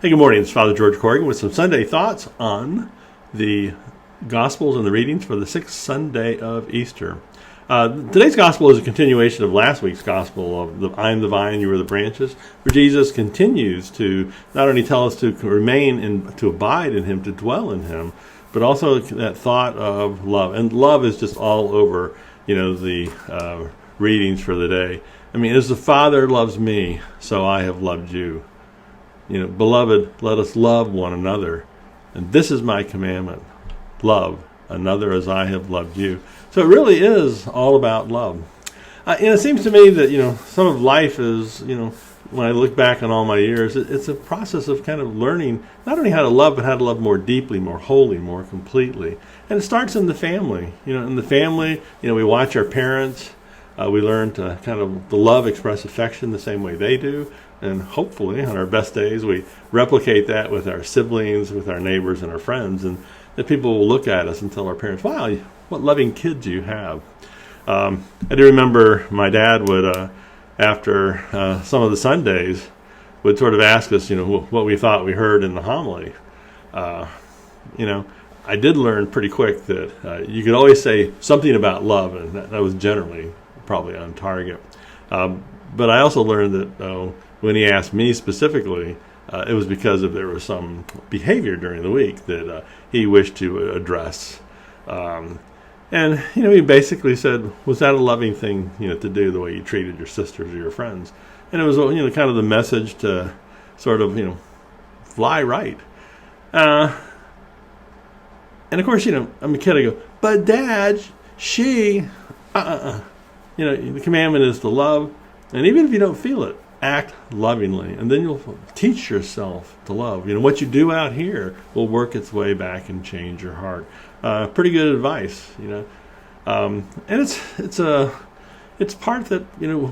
Hey, good morning. It's Father George Corrigan with some Sunday thoughts on the Gospels and the readings for the sixth Sunday of Easter. Today's Gospel is a continuation of last week's Gospel of I am the vine, you are the branches, where Jesus continues to not only tell us to remain and to abide in Him, to dwell in Him, but also that thought of love. And love is just all over, the readings for the day. I mean, as the Father loves me, so I have loved you. Beloved, let us love one another. And this is my commandment. Love another as I have loved you. So it really is all about love. It seems to me that, some of life is, when I look back on all my years, it's a process of kind of learning not only how to love, but how to love more deeply, more wholly, more completely. And it starts in the family. In the family, we watch our parents. We learn to kind of the love, express affection the same way they do. And hopefully, on our best days, we replicate that with our siblings, with our neighbors, and our friends. And that people will look at us and tell our parents, wow, what loving kids you have. I do remember my dad would, after some of the Sundays, would sort of ask us, what we thought we heard in the homily. I did learn pretty quick that you could always say something about love, and that was generally probably on target. But I also learned that when he asked me specifically, it was because there was some behavior during the week that he wished to address. And he basically said, was that a loving thing, to do the way you treated your sisters or your friends? And it was, kind of the message to sort of, fly right. And of course, I'm a kid. I go, but Dad, the commandment is to love. And even if you don't feel it, act lovingly, and then you'll teach yourself to love. What you do out here will work its way back and change your heart. Pretty good advice, and it's part that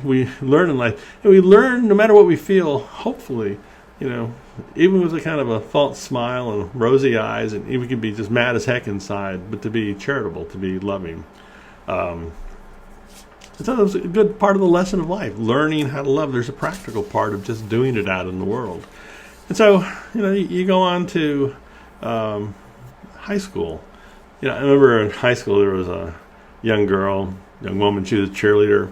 we learn in life, and we learn no matter what we feel. Hopefully, even with a kind of a false smile and rosy eyes, and we can be just mad as heck inside, but to be charitable, to be loving. So it was a good part of the lesson of life, learning how to love. There's a practical part of just doing it out in the world. And so, you go on to high school. I remember in high school there was a young woman, she was a cheerleader.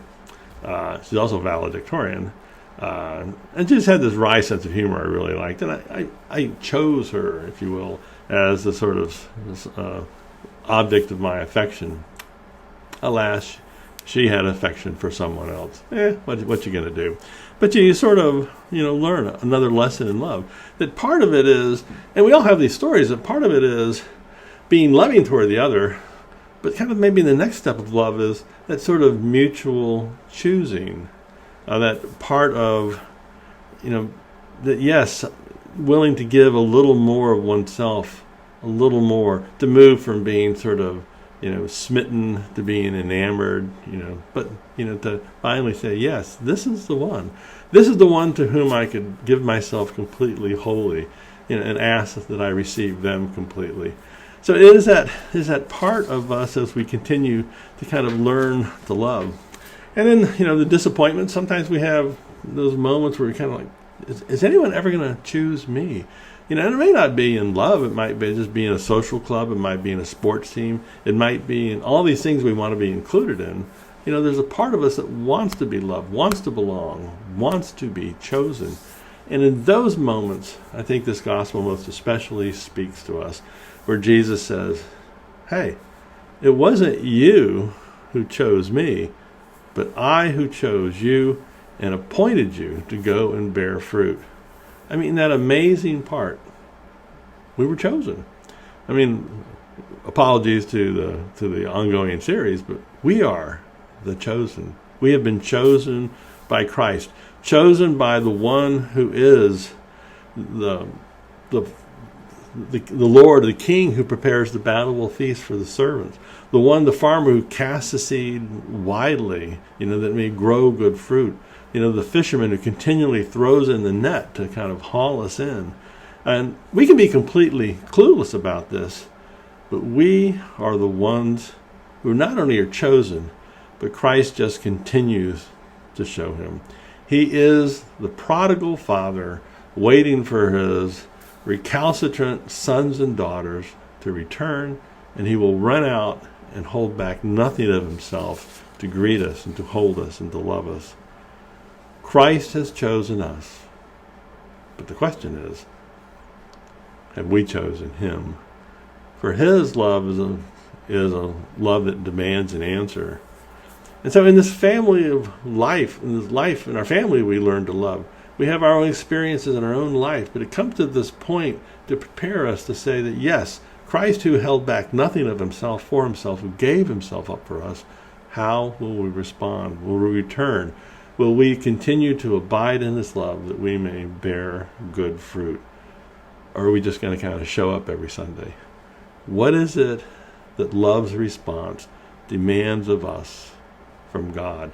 She's also a valedictorian. And she just had this wry sense of humor I really liked. And I chose her, if you will, as the sort of object of my affection. Alas, she had affection for someone else. What you gonna do? But you sort of, learn another lesson in love. That part of it is, and we all have these stories, that part of it is being loving toward the other, but kind of maybe the next step of love is that sort of mutual choosing. That part of, that yes, willing to give a little more of oneself, a little more, to move from being sort of, smitten to being enamored, but, to finally say, yes, this is the one. This is the one to whom I could give myself completely wholly, and ask that I receive them completely. So it is that part of us as we continue to kind of learn to love. And then, the disappointment, sometimes we have those moments where we're kind of like, is anyone ever going to choose me? And it may not be in love. It might be just be in a social club. It might be in a sports team. It might be in all these things we want to be included in. There's a part of us that wants to be loved, wants to belong, wants to be chosen. And in those moments, I think this gospel most especially speaks to us, where Jesus says, hey, it wasn't you who chose me, but I who chose you and appointed you to go and bear fruit. I mean, that amazing part. We were chosen. I mean, apologies to the ongoing series, but we are the chosen. We have been chosen by Christ, chosen by the one who is the Lord, the King who prepares the bountiful feast for the servants, the farmer who casts the seed widely, that may grow good fruit. The fisherman who continually throws in the net to kind of haul us in. And we can be completely clueless about this, but we are the ones who not only are chosen, but Christ just continues to show him. He is the prodigal father waiting for his recalcitrant sons and daughters to return, and he will run out and hold back nothing of himself to greet us and to hold us and to love us. Christ has chosen us. But the question is, have we chosen him? For his love is a love that demands an answer. And so in this family of life, in our family, we learn to love. We have our own experiences in our own life, but it comes to this point to prepare us to say that yes, Christ, who held back nothing of himself for himself, who gave himself up for us, how will we respond? Will we return? Will we continue to abide in this love that we may bear good fruit? Or are we just going to kind of show up every Sunday? What is it that love's response demands of us from God?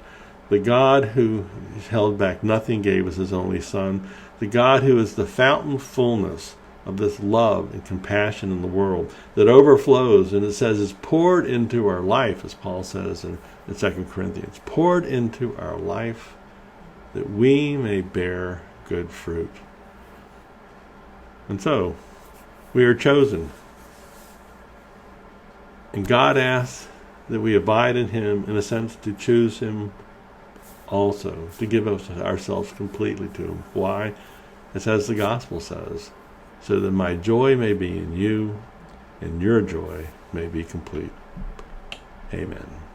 The God who held back nothing, gave us his only Son. The God who is the fountain fullness of this love and compassion in the world that overflows, and it says is poured into our life, as Paul says in 2 Corinthians, poured into our life that we may bear good fruit. And so, we are chosen. And God asks that we abide in him, in a sense, to choose him also, to give ourselves completely to him. Why? It's as the gospel says, so that my joy may be in you, and your joy may be complete. Amen.